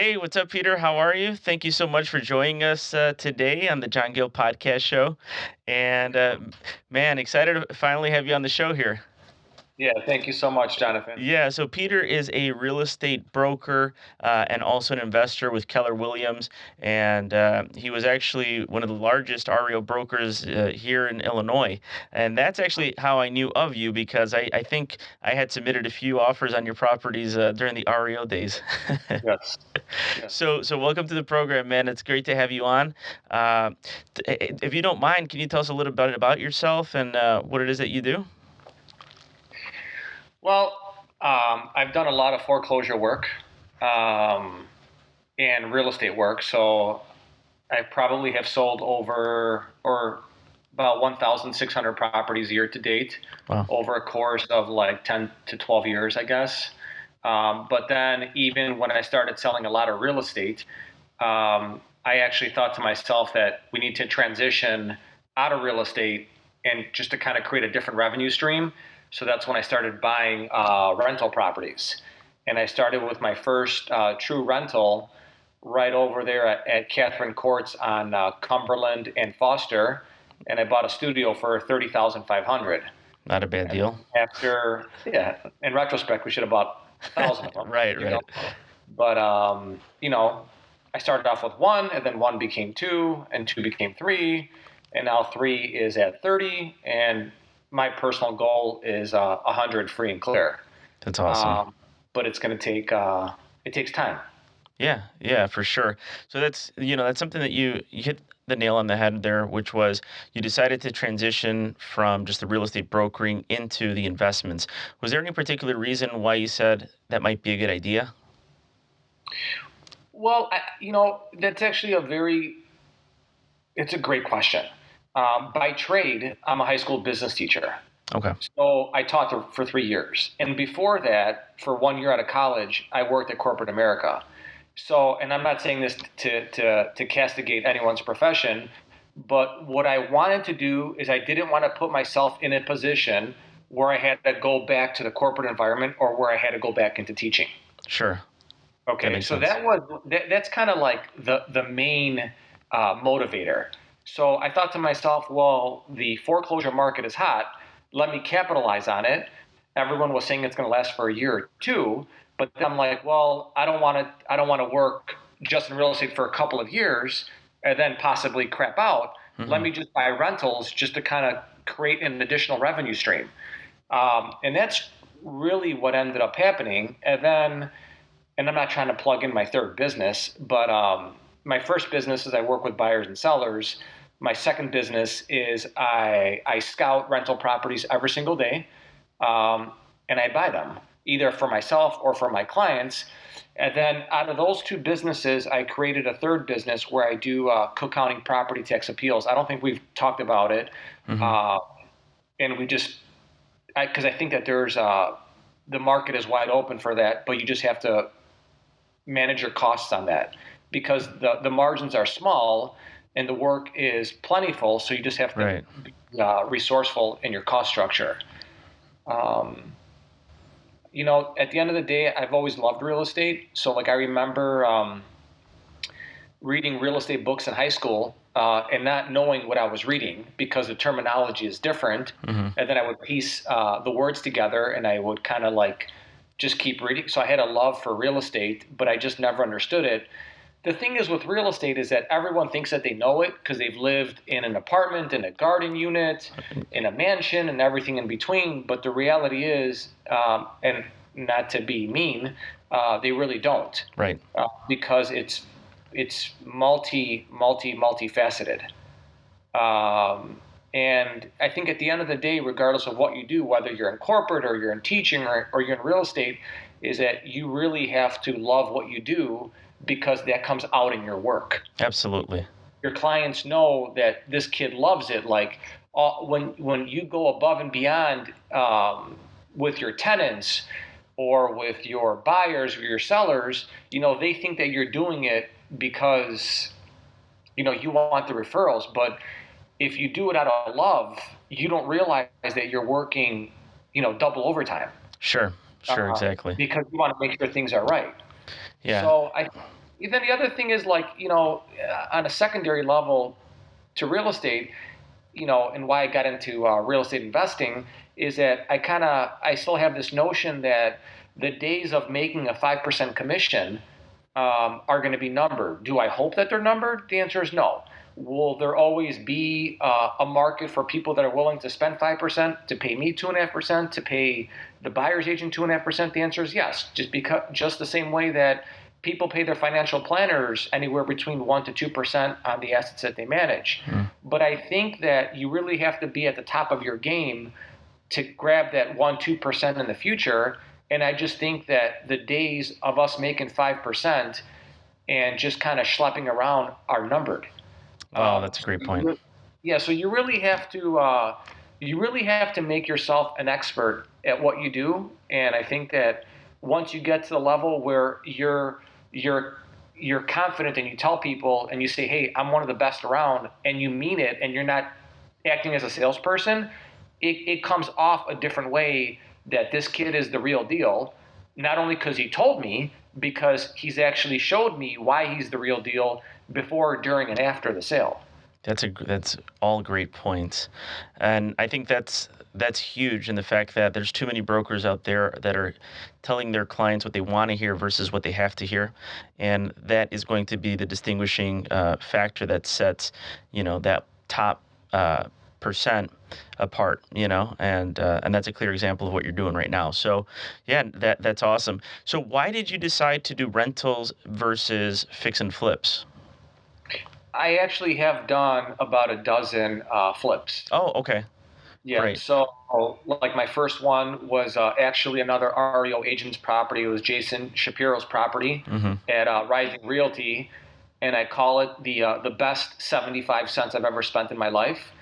Hey, what's up, Peter? How are you? Thank you so much for joining us today on the John Gill Podcast Show. And man, excited to finally have you on the show here. Yeah, thank you so much, Jonathan. Yeah, so Peter is a real estate broker and also an investor with Keller Williams, and he was actually one of the largest REO brokers here in Illinois. And that's actually how I knew of you because I think I had submitted a few offers on your properties during the REO days. Yes, yes. So welcome to the program, man. It's great to have you on. Uh, if you don't mind, can you tell us a little bit about yourself and what it is that you do? Well, I've done a lot of foreclosure work um, and real estate work. So I probably have sold over or about 1,600 properties year to date Wow. over a course of like 10 to 12 years, I guess. But then even when I started selling a lot of real estate, I actually thought to myself that we need to transition out of real estate and just to kind of create a different revenue stream. So that's when I started buying rental properties. And I started with my first true rental right over there at Catherine Courts on Cumberland and Foster. And I bought a studio for 30,500. Not a bad And deal. after, yeah, in retrospect, we should have bought 1,000 of them, Right, you know. right. But I started off with one, and then one became two, and two became three, and now three is at 30. And my personal goal is 100 free and clear. That's awesome. But it's going to take it takes time. Yeah, yeah, for sure. So that's something that you hit the nail on the head there, which was you decided to transition from just the real estate brokering into the investments. Was there any particular reason why you said that might be a good idea? Well, that's actually it's a great question. By trade, I'm a high school business teacher. Okay. So I taught for 3 years. And before that, for 1 year out of college, I worked at corporate America. So, and I'm not saying this to castigate anyone's profession, but what I wanted to do is I didn't want to put myself in a position where I had to go back to the corporate environment or where I had to go back into teaching. Sure. That Okay, makes so sense. that's kind of like the main motivator. So I thought to myself, well, the foreclosure market is hot. Let me capitalize on it. Everyone was saying it's going to last for a year or two, but then I'm like, well, I don't want to work just in real estate for a couple of years and then possibly crap out. Let Hmm. me just buy rentals just to kind of create an additional revenue stream. And that's really what ended up happening. And I'm not trying to plug in my third business, but my first business is I work with buyers and sellers. My second business is I scout rental properties every single day, and I buy them either for myself or for my clients. And then out of those two businesses, I created a third business where I do Cook County property tax appeals. I don't think we've talked about it, Hmm. uh, and because I think that the market is wide open for that, but you just have to manage your costs on that because the margins are small and the work is plentiful. So you just have to Right. be resourceful in your cost structure. Um, at the end of the day, I've always loved real estate. So like I remember reading real estate books in high school and not knowing what I was reading because the terminology is different. Hmm. And then I would piece the words together and I would kind of like just keep reading. So I had a love for real estate, but I just never understood it. The thing is with real estate is that everyone thinks that they know it because they've lived in an apartment, in a garden unit, in a mansion, and everything in between. But the reality is, and not to be mean, they really don't Right. because it's multifaceted. And I think at the end of the day, regardless of what you do, whether you're in corporate or you're in teaching or you're in real estate, is that you really have to love what you do because that comes out in your work. Absolutely. Your clients know that this kid loves it. Like when you go above and beyond with your tenants or with your buyers or your sellers, they think that you're doing it because you want the referrals, but if you do it out of love, you don't realize that you're working, double overtime Sure. Sure. Exactly. because you want to make sure things are right. Yeah. So then the other thing is like, on a secondary level to real estate, and why I got into real estate investing is that I still have this notion that the days of making a 5% commission are going to be numbered. Do I hope that they're numbered? The answer is no. Will there always be a market for people that are willing to spend 5%, to pay me 2.5%, to pay the buyer's agent 2.5%? The answer is yes. Just the same way that people pay their financial planners anywhere between 1% to 2% on the assets that they manage. But I think that you really have to be at the top of your game to grab that 1-2% in the future. And I just think that the days of us making 5% and just kind of schlepping around are numbered. Oh, that's a great point. Yeah, so you really have to make yourself an expert at what you do, and I think that once you get to the level where you're confident and you tell people and you say, "Hey, I'm one of the best around," and you mean it, and you're not acting as a salesperson, it comes off a different way that this kid is the real deal, not only because he told me, because he's actually showed me why he's the real deal before, during, and after the sale. That's all great points, and I think that's huge in the fact that there's too many brokers out there that are telling their clients what they want to hear versus what they have to hear, and that is going to be the distinguishing factor that sets, that top percent apart, and that's a clear example of what you're doing right now. So, yeah, that's awesome. So, why did you decide to do rentals versus fix and flips? I actually have done about a dozen flips. Oh, okay. Yeah. Great. So, like my first one was actually another REO agent's property. It was Jason Shapiro's property at Rising Realty, and I call it the best 75 cents I've ever spent in my life.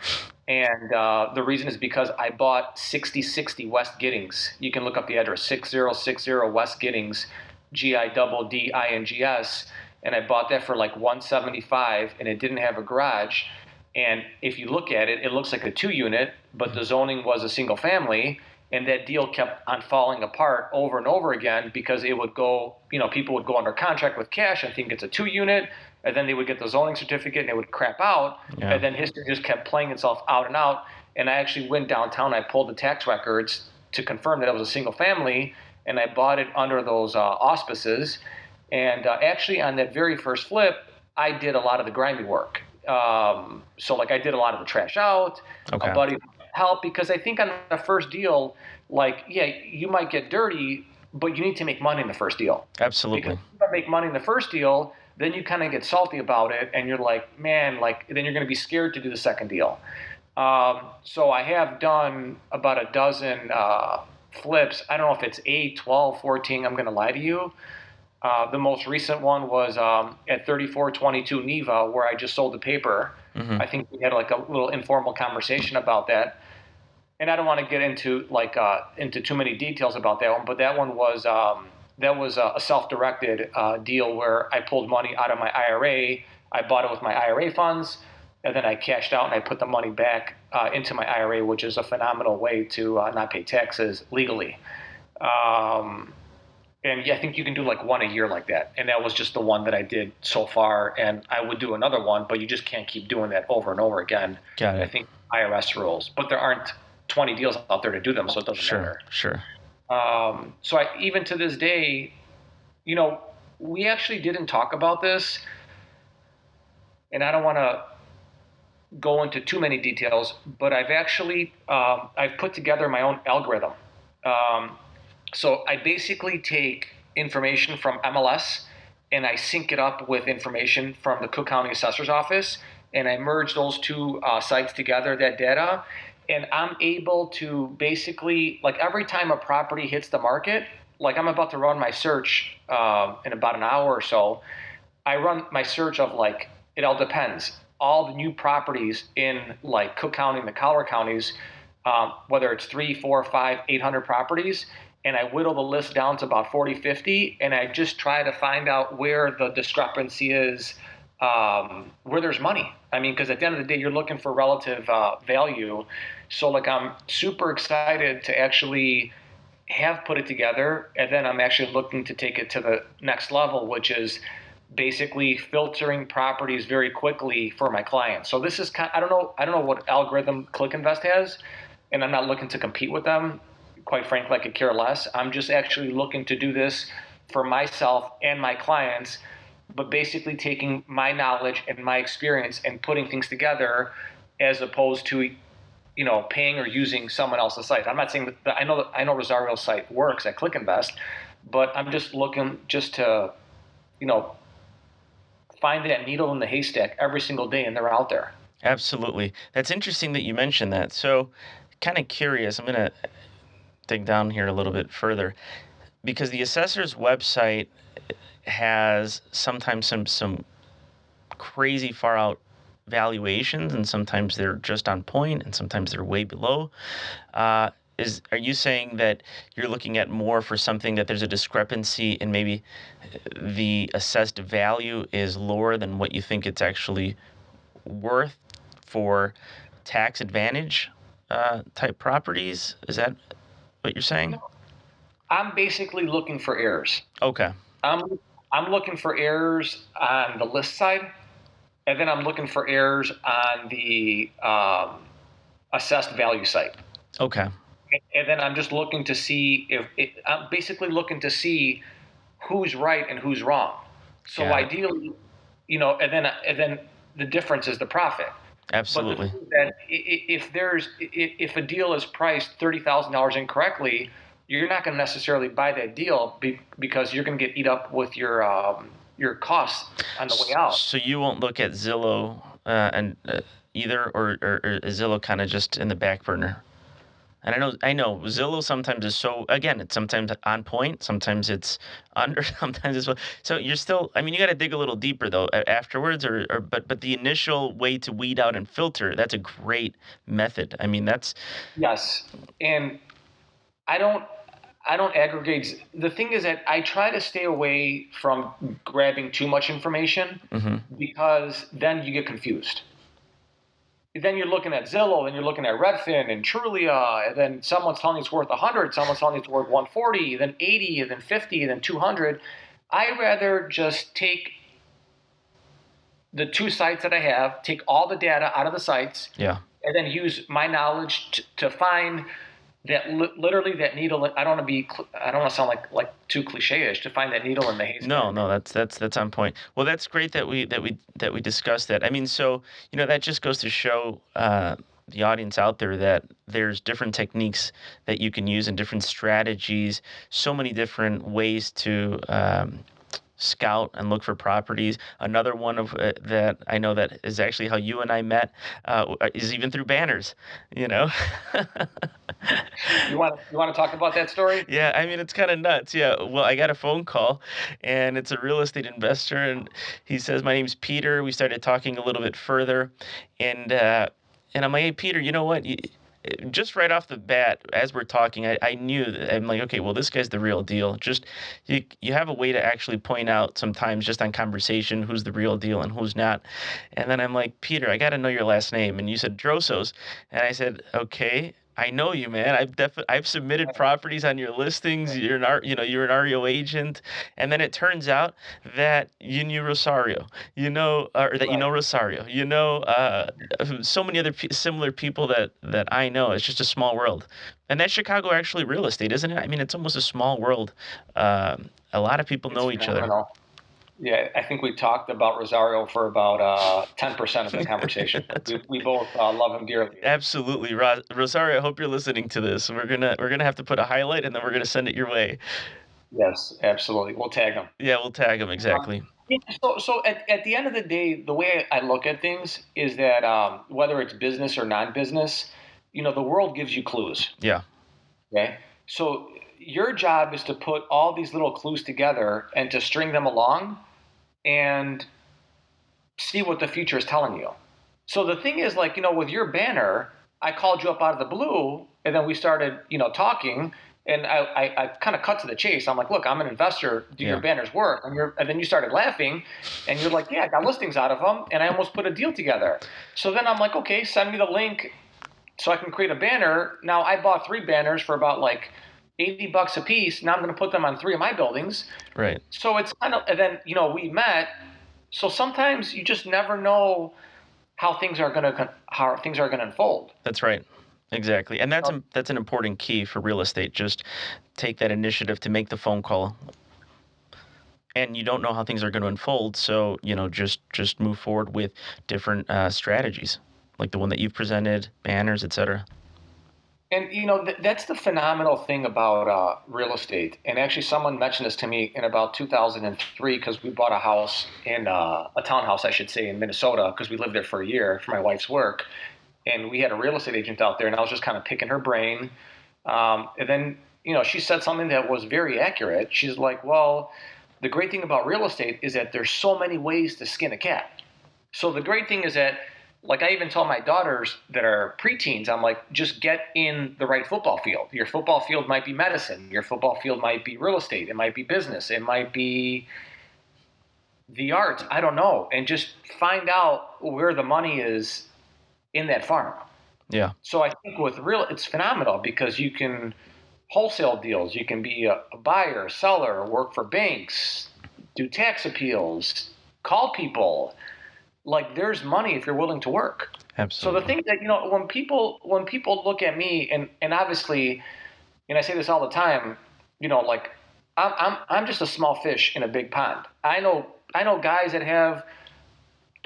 And the reason is because I bought 6060 West Giddings. You can look up the address, 6060 West Giddings, Giddings, and I bought that for like $175, and it didn't have a garage. And if you look at it, it looks like a 2-unit, but the zoning was a single family, and that deal kept on falling apart over and over again because it would go, people would go under contract with cash and think it's a 2-unit, and then they would get the zoning certificate and it would crap out, and then history just kept playing itself out and out. And I actually went downtown, I pulled the tax records to confirm that it was a single family, and I bought it under those auspices. And actually, on that very first flip, I did a lot of the grimy work. So, like, I did a lot of the trash out. Okay. A buddy helped, because I think on the first deal, like, yeah, you might get dirty, but you need to make money in the first deal. Absolutely. Because if you don't make money in the first deal, then you kind of get salty about it, and you're like, man, like, then you're going to be scared to do the second deal. So I have done about a dozen flips. I don't know if it's 8, 12, 14. I'm going to lie to you. The most recent one was at 3422 Neva, where I just sold the paper. I think we had like a little informal conversation about that, and I don't want to get into into too many details about that one. But that one was a self-directed deal where I pulled money out of my IRA. I bought it with my IRA funds, and then I cashed out and I put the money back into my IRA, which is a phenomenal way to not pay taxes legally. And yeah, I think you can do like one a year like that. And that was just the one that I did so far. And I would do another one, but you just can't keep doing that over and over again. Got it. I think IRS rules. But there aren't 20 deals out there to do them, so it doesn't matter. Sure. So even to this day, we actually didn't talk about this. And I don't want to go into too many details, but I've actually I've put together my own algorithm. So I basically take information from MLS and I sync it up with information from the Cook County Assessor's Office, and I merge those two sites together, that data, and I'm able to basically, like, every time a property hits the market, like I'm about to run my search in about an hour or so, I run my search of, like, it all depends, all the new properties in like Cook County and the Collier counties, whether it's 3, 4, 5, 800 properties, and I whittle the list down to about 40, 50, and I just try to find out where the discrepancy is, where there's money. I mean, because at the end of the day, you're looking for relative value. So, like, I'm super excited to actually have put it together, and then I'm actually looking to take it to the next level, which is basically filtering properties very quickly for my clients. So this is I don't know what algorithm ClickInvest has, and I'm not looking to compete with them. Quite frankly, I could care less. I'm just actually looking to do this for myself and my clients, but basically taking my knowledge and my experience and putting things together, as opposed to paying or using someone else's site. I'm not saying that I know Rosario's site works at ClickInvest, but I'm just looking just to you know find that needle in the haystack every single day, and they're out there. Absolutely. That's interesting that you mentioned that. So, kind of curious. I'm going to dig down here a little bit further because the assessor's website has sometimes some crazy far out valuations, and sometimes they're just on point, and sometimes they're way below. Uh, are you saying that you're looking at more for something that there's a discrepancy in maybe the assessed value is lower than what you think it's actually worth for tax advantage type properties? Is that what you're saying? No, I'm basically looking for errors. Okay. I'm I'm looking for errors on the list side, and then I'm looking for errors on the assessed value site. Okay. And then I'm just looking to see I'm basically looking to see who's right and who's wrong. So Got it. ideally, and then the difference is the profit. But the Absolutely. thing is that if a deal is priced $30,000 incorrectly, you're not going to necessarily buy that deal because you're going to get eat up with your costs on the way out. So you won't look at Zillow and either, or is Zillow kind of just in the back burner? And I know Zillow sometimes is so, again, it's sometimes on point, sometimes it's under, sometimes it's so you're still. I mean, you got to dig a little deeper though afterwards, but the initial way to weed out and filter, that's a great method. I mean, that's Yes, and I don't I don't aggregate. The thing is that I try to stay away from grabbing too much information mhm. because then you get confused. Then you're looking at Zillow, then you're looking at Redfin and Trulia, and then someone's telling you it's worth 100, someone's telling you it's worth 140, then 80, then 50, then 200. I rather just take the two sites that I have, take all the data out of the sites, Yeah. and then use my knowledge to find that literally that needle. I don't want to sound like too cliche-ish to find that needle in the No, haystack. no, that's on point. Well, that's great that we discussed that. I mean, so that just goes to show the audience out there that there's different techniques that you can use and different strategies, so many different ways to scout and look for properties. Another one of that I know that is actually how you and I met is even through banners. You know. You want to talk about that story? Yeah, I mean, it's kind of nuts. Yeah. Well, I got a phone call and it's a real estate investor and he says, "My name's Peter." We started talking a little bit further and and I'm like, "Hey, Peter, you know what? Just right off the bat, as we're talking, I knew that I'm like, okay, well, this guy's the real deal. Just you have a way to actually point out sometimes just on conversation who's the real deal and who's not. And then I'm like, Peter, I got to know your last name. And you said Drossos, and I said, okay. I know you, man. I've submitted properties on your listings. You're an REO agent, and then it turns out that you knew Rosario, or that you Right. know Rosario, so many other similar people that I know. It's just a small world, and that's Chicago actually real estate, isn't it? I mean, it's almost a small world. A lot of people It's know each other. phenomenal. Yeah, I think we talked about Rosario for about 10% of the conversation. We both love him dearly. Absolutely, Rosario. I hope you're listening to this. We're gonna have to put a highlight, and then we're gonna send it your way. Yes, absolutely. We'll tag him. Yeah, we'll tag him exactly. Yeah, so at the end of the day, the way I look at things is that whether it's business or non-business, the world gives you clues. Yeah, Okay, so your job is to put all these little clues together and to string them along and see what the future is telling you. So the thing is, like, with your banner, I called you up out of the blue, and then we started, talking, and I kind of cut to the chase. I'm like, look, I'm an investor. Do your yeah. banners work? And then you started laughing, and you're like, yeah, I got listings out of them, and I almost put a deal together. So then I'm like, okay, send me the link so I can create a banner. Now I bought 3 banners for about like $80 a piece. Now I'm going to put them on 3 of my buildings. Right. So it's kind of, and then, we met. So sometimes you just never know how things are going to unfold. That's right. Exactly. And that's an important key for real estate. Just take that initiative to make the phone call. And you don't know how things are going to unfold, so just move forward with different strategies, like the one that you've presented, banners, etc. And that's the phenomenal thing about real estate. And actually, someone mentioned this to me in about 2003 because we bought a house in a townhouse, I should say, in Minnesota because we lived there for a year for my wife's work, and we had a real estate agent out there, and I was just kind of picking her brain. And then she said something that was very accurate. She's like, "Well, the great thing about real estate is that there's so many ways to skin a cat." So the great thing is that, like, I even tell my daughters that are preteens, I'm like, just get in the right football field. Your football field might be medicine. Your football field might be real estate. It might be business. It might be the arts. I don't know. And just find out where the money is in that farm. Yeah. So I think it's phenomenal because you can wholesale deals. You can be a buyer, seller, work for banks, do tax appeals, call people. Like, there's money if you're willing to work. Absolutely. So the thing that, when people look at me, and obviously, and I say this all the time, like, I'm just a small fish in a big pond. I know guys that have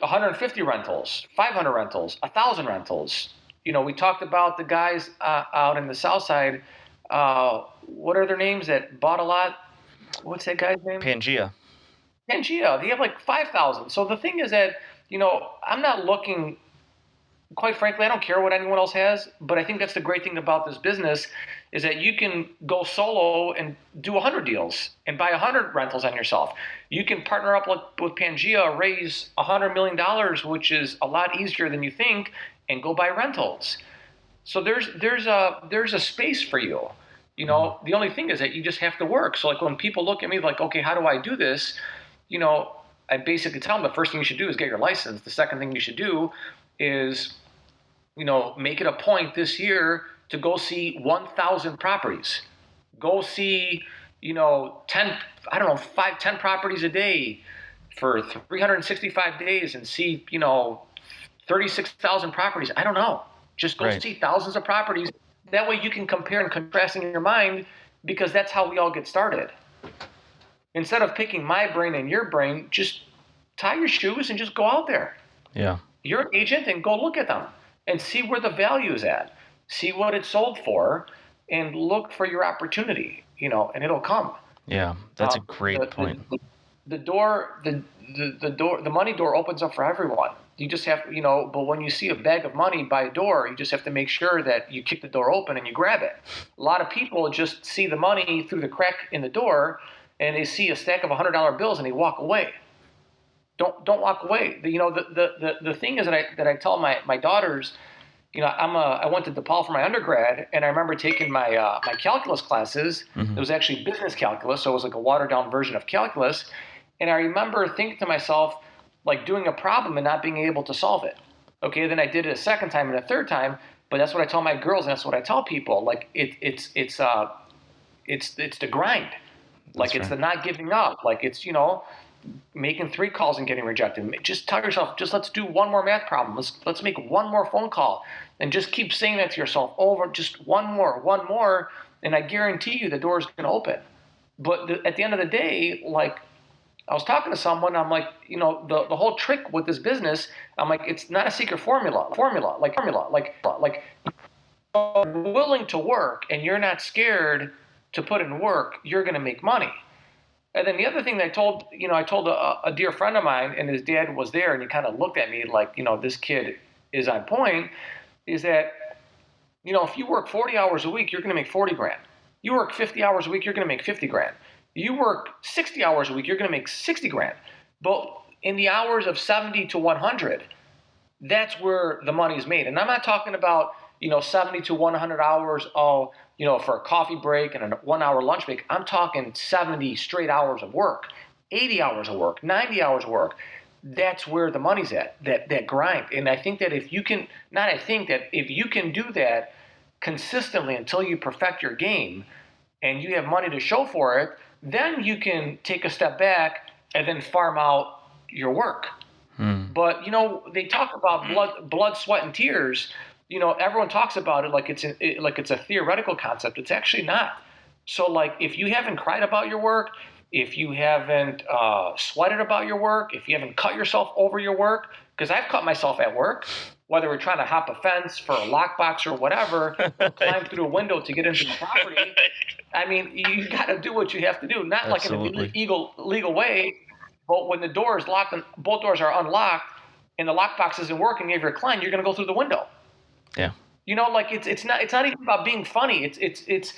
150 rentals, 500 rentals, 1,000 rentals. We talked about the guys out in the South Side. What are their names that bought a lot? What's that guy's name? Pangea. They have like 5,000. So the thing is that, I'm not looking, quite frankly, I don't care what anyone else has, but I think that's the great thing about this business is that you can go solo and do 100 deals and buy 100 rentals on yourself. You can partner up with Pangea, raise $100 million, which is a lot easier than you think, and go buy rentals. So there's a space for you. The only thing is that you just have to work. So like when people look at me like, okay, how do I do this? I basically tell them the first thing you should do is get your license. The second thing you should do is, make it a point this year to go see 1,000 properties. Go see, 10 properties a day for 365 days and see, 36,000 properties. I don't know. Just go see thousands of properties. That way you can compare and contrast in your mind because that's how we all get started. Instead of picking my brain and your brain, just tie your shoes and just go out there. Yeah. You're an agent and go look at them and see where the value is at. See what it's sold for and look for your opportunity, and it'll come. Yeah, that's a great point. The money door opens up for everyone. You just have, but when you see a bag of money by a door, you just have to make sure that you kick the door open and you grab it. A lot of people just see the money through the crack in the door and they see a stack of $100 bills and they walk away. Don't walk away. The thing is that I tell my daughters, I went to DePaul for my undergrad, and I remember taking my calculus classes. Mm-hmm. It was actually business calculus, so it was like a watered down version of calculus. And I remember thinking to myself, like doing a problem and not being able to solve it. Okay, then I did it a second time and a third time, but that's what I tell my girls, and that's what I tell people. Like it's the grind. Like it's the not giving up. Like it's making 3 calls and getting rejected. Just tell yourself, just let's do one more math problem. Let's make one more phone call, and just keep saying that to yourself over. Just one more, and I guarantee you the door's going to open. But at the end of the day, like I was talking to someone, I'm like, the whole trick with this business, I'm like, it's not a secret formula. Like you're willing to work and you're not scared to put in work, you're going to make money. And then the other thing that I told a dear friend of mine, and his dad was there, and he kind of looked at me like, this kid is on point, is that, if you work 40 hours a week, you're going to make 40 grand. You work 50 hours a week, you're going to make 50 grand. You work 60 hours a week, you're going to make 60 grand. But in the hours of 70 to 100, that's where the money is made. And I'm not talking about, 70 to 100 hours of, for a coffee break and a 1 hour lunch break. I'm talking 70 straight hours of work, 80 hours of work, 90 hours of work. That's where the money's at, that grind. And I think that if you can do that consistently until you perfect your game, and you have money to show for it, then you can take a step back and then farm out your work. But they talk about blood, sweat, and tears. Everyone talks about it like it's a theoretical concept. It's actually not. So, like, if you haven't cried about your work, if you haven't sweated about your work, if you haven't cut yourself over your work, because I've cut myself at work, whether we're trying to hop a fence for a lockbox or whatever, or climb through a window to get into the property. I mean, you got to do what you have to do, not Absolutely. like in a legal way. But when the door is locked and both doors are unlocked and the lockbox isn't working, you have your client, you're going to go through the window. Yeah. Like it's not even about being funny. It's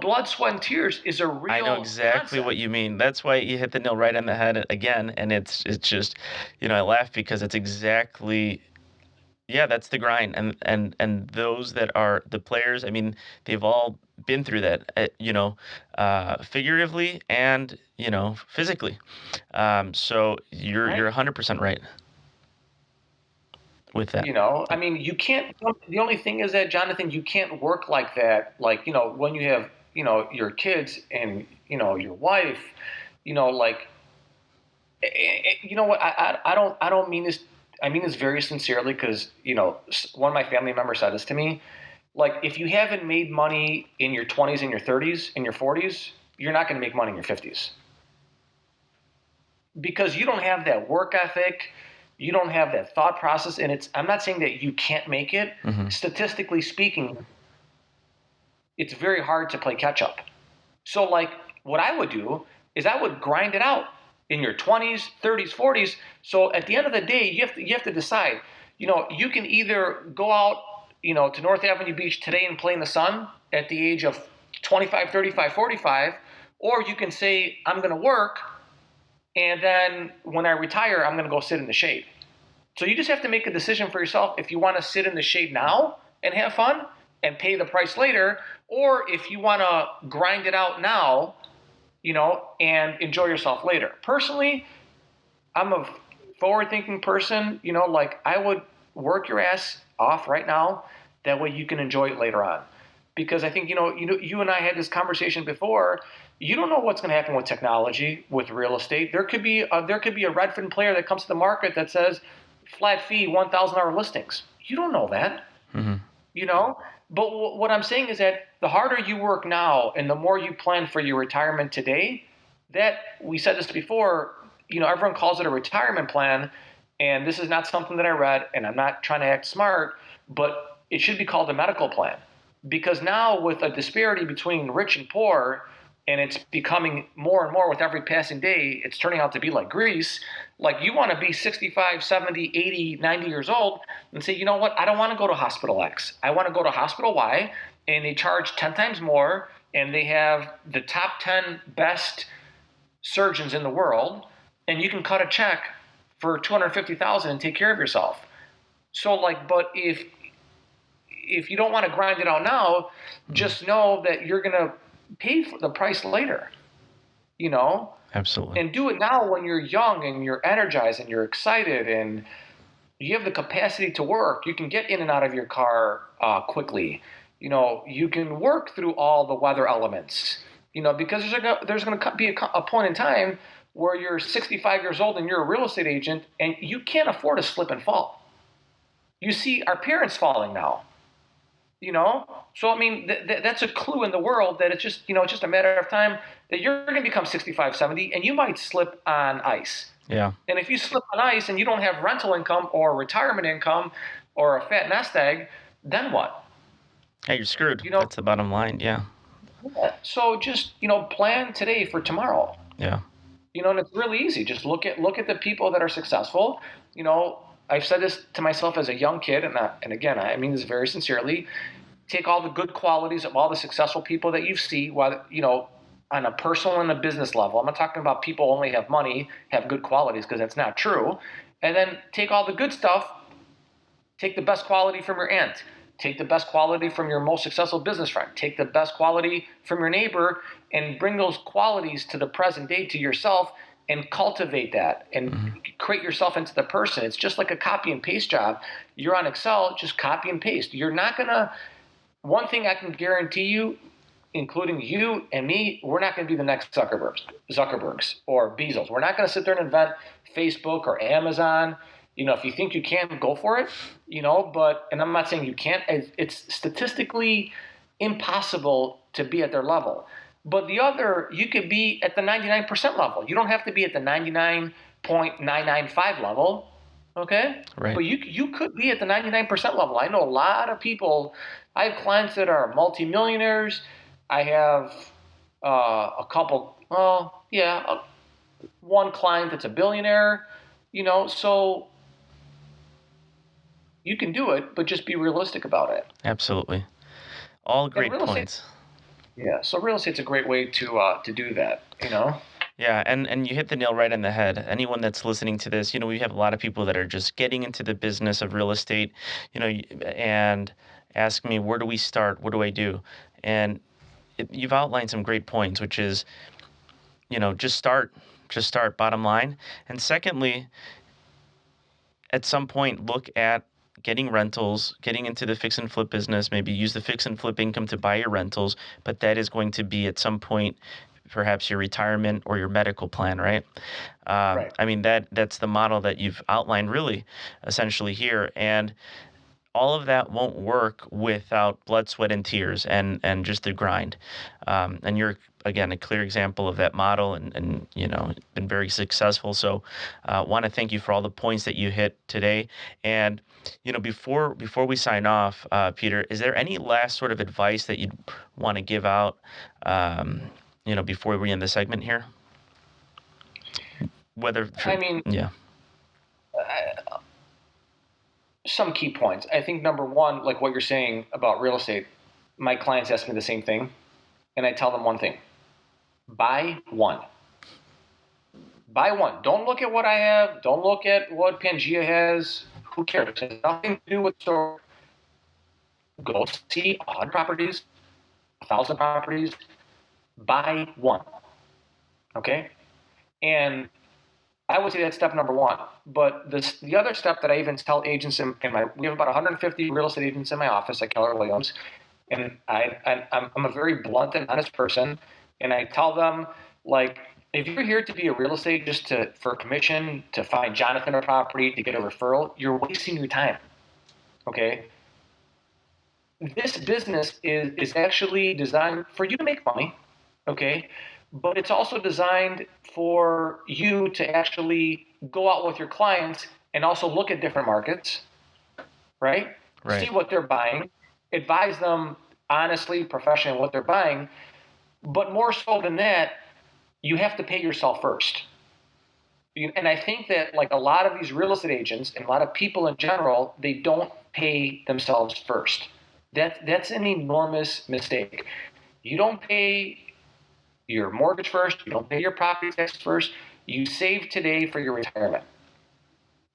blood, sweat, and tears is a real I know exactly concept. what you mean. That's why you hit the nail right on the head again. And it's just, I laugh because it's exactly, yeah, that's the grind. And those that are the players, I mean, they've all been through that, figuratively and, physically. So you're Right. you're 100% right with that. I mean, you can't. The only thing is that, Jonathan, you can't work like that. Like, when you have, your kids and, your wife, like, you know what? I don't mean this. I mean this very sincerely because, one of my family members said this to me. Like, if you haven't made money in your 20s and your 30s and your 40s, you're not going to make money in your 50s because you don't have that work ethic. You don't have that thought process. And I'm not saying that you can't make it. Mm-hmm. Statistically speaking, it's very hard to play catch up. So, like, what I would do is I would grind it out in your 20s, 30s, 40s. So at the end of the day, you have to decide. You can either go out, to North Avenue Beach today and play in the sun at the age of 25, 35, 45, or you can say, I'm going to work, and then when I retire, I'm going to go sit in the shade. So you just have to make a decision for yourself if you want to sit in the shade now and have fun and pay the price later, or if you want to grind it out now, and enjoy yourself later. Personally, I'm a forward-thinking person. Like, I would work your ass off right now. That way you can enjoy it later on. Because I think, you and I had this conversation before. You don't know what's going to happen with technology, with real estate. There could be a Redfin player that comes to the market that says flat fee, $1,000 listings. You don't know that. Mm-hmm. But what I'm saying is that the harder you work now and the more you plan for your retirement today, that we said this before, everyone calls it a retirement plan. And this is not something that I read, and I'm not trying to act smart, but it should be called a medical plan. Because now, with a disparity between rich and poor, and it's becoming more and more with every passing day, it's turning out to be like Greece. Like, you want to be 65, 70, 80, 90 years old and say, you know what, I don't want to go to hospital X. I want to go to hospital Y, and they charge 10 times more, and they have the top 10 best surgeons in the world, and you can cut a check for $250,000 and take care of yourself. So, like, but if you don't want to grind it out now, just know that you're going to pay for the price later, Absolutely. and do it now when you're young and you're energized and you're excited and you have the capacity to work. You can get in and out of your car quickly. You can work through all the weather elements, because there's going to be a point in time where you're 65 years old and you're a real estate agent and you can't afford to slip and fall. You see our parents falling now. So I mean, that's a clue in the world that it's just a matter of time that you're going to become 65, 70, and you might slip on ice. Yeah. And if you slip on ice and you don't have rental income or retirement income or a fat nest egg, then what? Hey, you're screwed. That's the bottom line. Yeah. So just plan today for tomorrow. Yeah. And it's really easy. Just look at the people that are successful. I've said this to myself as a young kid, and again, I mean this very sincerely. Take all the good qualities of all the successful people that you see, on a personal and a business level. I'm not talking about people only have money, have good qualities, because that's not true. And then take all the good stuff. Take the best quality from your aunt. Take the best quality from your most successful business friend. Take the best quality from your neighbor and bring those qualities to the present day, to yourself, and cultivate that and create yourself into the person. It's just like a copy and paste job. You're on Excel, just copy and paste. You're not going to – one thing I can guarantee you, including you and me, we're not going to be the next Zuckerbergs or Bezos. We're not going to sit there and invent Facebook or Amazon. If you think you can, go for it. But, and I'm not saying you can't. It's statistically impossible to be at their level. But the other, you could be at the 99% level. You don't have to be at the 99.995 level. Okay? Right. But you could be at the 99% level. I know a lot of people. I have clients that are multimillionaires. I have a couple, one client that's a billionaire, so you can do it, but just be realistic about it. Absolutely. All great points. Yeah, so real estate's a great way to do that, Yeah, and you hit the nail right on the head. Anyone that's listening to this, we have a lot of people that are just getting into the business of real estate, and ask me, where do we start? What do I do? And you've outlined some great points, which is, just start, bottom line. And secondly, at some point, look at getting rentals, getting into the fix and flip business, maybe use the fix and flip income to buy your rentals, but that is going to be at some point perhaps your retirement or your medical plan, right? Right. I mean, that's the model that you've outlined really essentially here. And all of that won't work without blood, sweat, and tears and just the grind. And you're, again, a clear example of that model and been very successful. So want to thank you for all the points that you hit today. And, before we sign off, Peter, is there any last sort of advice that you'd want to give out, before we end the segment here? Yeah. Some key points. I think number one, like what you're saying about real estate, my clients ask me the same thing, and I tell them one thing: buy one. Buy one. Don't look at what I have. Don't look at what Pangea has. Who cares? It has nothing to do with store. Go see 100 properties, 1,000 properties. Buy one. Okay? And I would say that's step number one. But the other step that I even tell agents we have about 150 real estate agents in my office at Keller Williams, and I'm a very blunt and honest person, and I tell them, like, if you're here to be a real estate for commission, to find Jonathan a property, to get a referral, you're wasting your time. Okay? This business is actually designed for you to make money. Okay? But it's also designed for you to actually go out with your clients and also look at different markets, right? See what they're buying, advise them honestly, professionally what they're buying. But more so than that, you have to pay yourself first. And I think that, like, a lot of these real estate agents and a lot of people in general, they don't pay themselves first. That's an enormous mistake. You don't pay your mortgage first. You don't pay your property tax first. You save today for your retirement,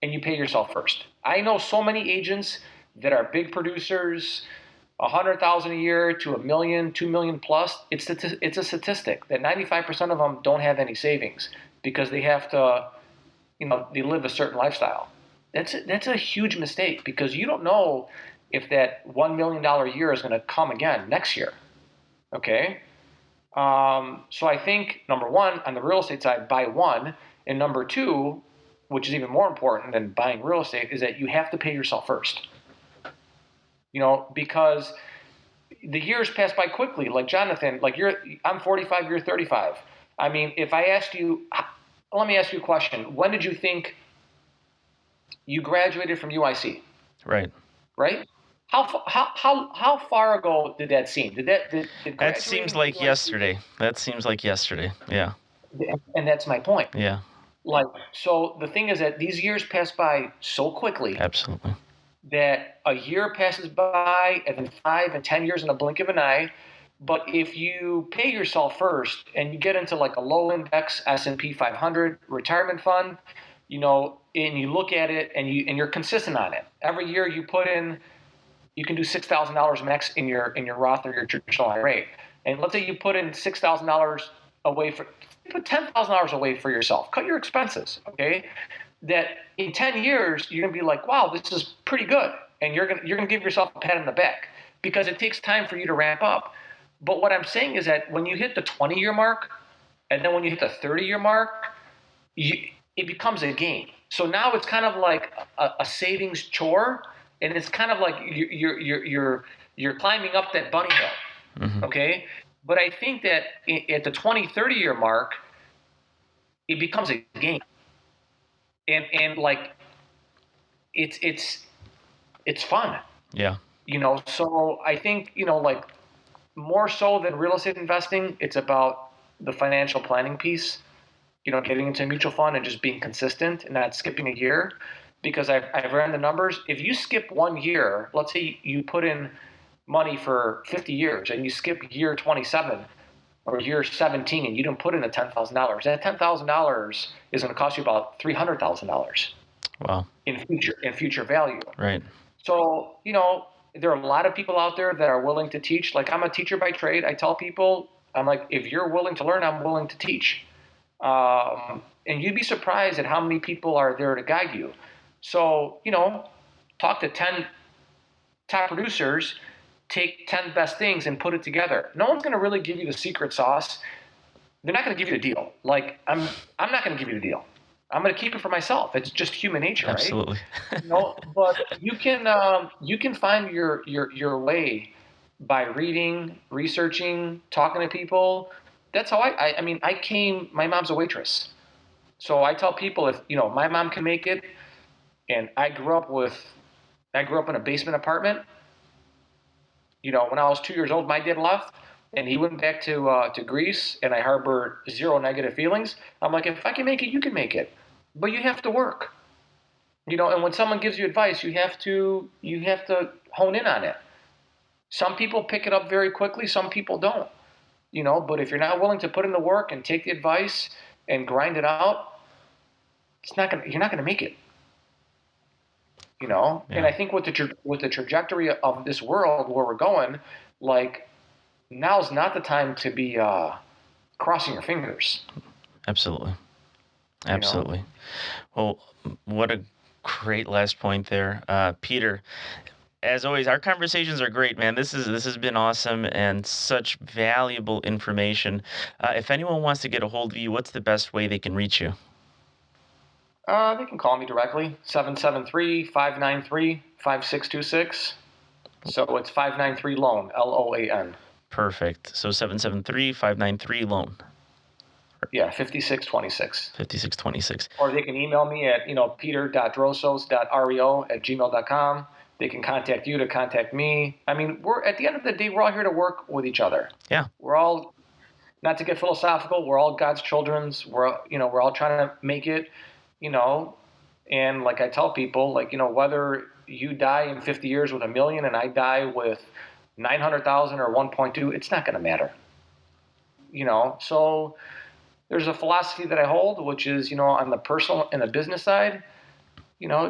and you pay yourself first. I know so many agents that are big producers, 100,000 a year to $1 million, 2 million plus. It's a statistic that 95% of them don't have any savings because they have to, they live a certain lifestyle. That's a huge mistake because you don't know if that $1 million a year is going to come again next year. Okay. So I think, number one, on the real estate side, buy one. And number two, which is even more important than buying real estate, is that you have to pay yourself first. Because the years pass by quickly. Like Jonathan, I'm 45, you're 35. I mean, if I asked you, let me ask you a question. When did you think you graduated from UIC? Right. How far ago did that seem? That seems like yesterday. Yeah. And that's my point. Yeah. So the thing is that these years pass by so quickly. Absolutely. That a year passes by, and then 5 and 10 years in a blink of an eye. But if you pay yourself first and you get into like a low index S&P 500 retirement fund, and you look at it and you're consistent on it. Every year you put in, you can do $6,000 max in your Roth or your traditional IRA. And let's say you put in $6,000 away put $10,000 away for yourself. Cut your expenses, okay? That in 10 years you're gonna be like, wow, this is pretty good, and you're gonna give yourself a pat on the back because it takes time for you to ramp up. But what I'm saying is that when you hit the 20-year mark, and then when you hit the 30-year mark, it becomes a game. So now it's kind of like a savings chore, and it's kind of like you're climbing up that bunny hill. Mm-hmm. Okay, but I think that at the 20, 30-year mark, it becomes a game, and like it's fun. Yeah. So I think like more so than real estate investing, it's about the financial planning piece. Getting into a mutual fund and just being consistent and not skipping a year. Because I've ran the numbers. If you skip 1 year, let's say you put in money for 50 years and you skip year 27 or year 17 and you didn't put in the $10,000, that $10,000 is going to cost you about $300,000. Wow. In future value. Right. So, there are a lot of people out there that are willing to teach. Like, I'm a teacher by trade. I tell people, I'm like, if you're willing to learn, I'm willing to teach. And you'd be surprised at how many people are there to guide you. So, talk to 10 top producers, take 10 best things and put it together. No one's going to really give you the secret sauce. They're not going to give you the deal. Like, I'm not going to give you the deal. I'm going to keep it for myself. It's just human nature, right? Absolutely. But you can find your way by reading, researching, talking to people. That's how my mom's a waitress. So I tell people, if my mom can make it, and I grew up in a basement apartment. When I was 2 years old, my dad left and he went back to Greece, and I harbored zero negative feelings. I'm like, if I can make it, you can make it. But you have to work. And when someone gives you advice, you have to hone in on it. Some people pick it up very quickly, some people don't. But if you're not willing to put in the work and take the advice and grind it out, you're not gonna make it. Yeah. And I think with the trajectory of this world where we're going, like, now's not the time to be crossing your fingers. Absolutely. Well, what a great last point there, Peter. As always, our conversations are great, man. This has been awesome and such valuable information. If anyone wants to get a hold of you, what's the best way they can reach you? They can call me directly, 773-593-5626. So it's 593-LOAN, LOAN. Perfect. So 773-593-LOAN. Yeah, 5626. 5626. Or they can email me at peter.drossos.reo@gmail.com. They can contact you to contact me. I mean, we're at the end of the day, we're all here to work with each other. Yeah. We're all, not to get philosophical, we're all God's children. We're all trying to make it, and like I tell people, like, whether you die in 50 years with $1 million and I die with 900,000 or 1.2, it's not going to matter. So there's a philosophy that I hold, which is, on the personal and the business side,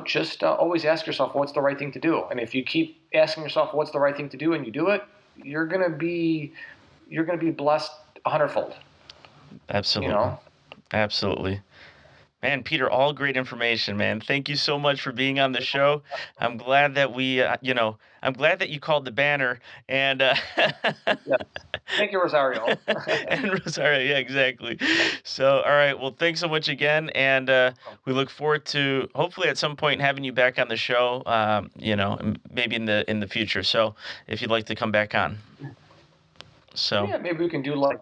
just always ask yourself what's the right thing to do. And if you keep asking yourself what's the right thing to do and you do it, you're gonna be blessed 100-fold. Absolutely. Absolutely. Man, Peter, all great information, man. Thank you so much for being on the show. I'm glad that I'm glad that you called the banner and Yeah. Thank you, Rosario. and Rosario, yeah, exactly. So, all right, well, thanks so much again, and we look forward to hopefully at some point having you back on the show. Maybe in the future. So, if you'd like to come back on. So yeah, maybe we can do like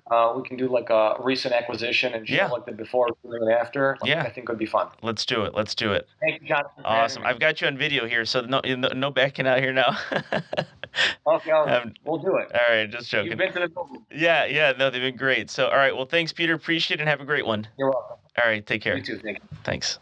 a recent acquisition and show like the before, during, and after. I think it would be fun. Let's do it. Thank you, Jonathan. Awesome. I've got you on video here, so no backing out here now. Okay, we'll do it. All right, just joking. You've been to the movie. Yeah, no, they've been great. So, all right, well, thanks, Peter. Appreciate it, and have a great one. You're welcome. All right, take care. You too. Thank you. Thanks.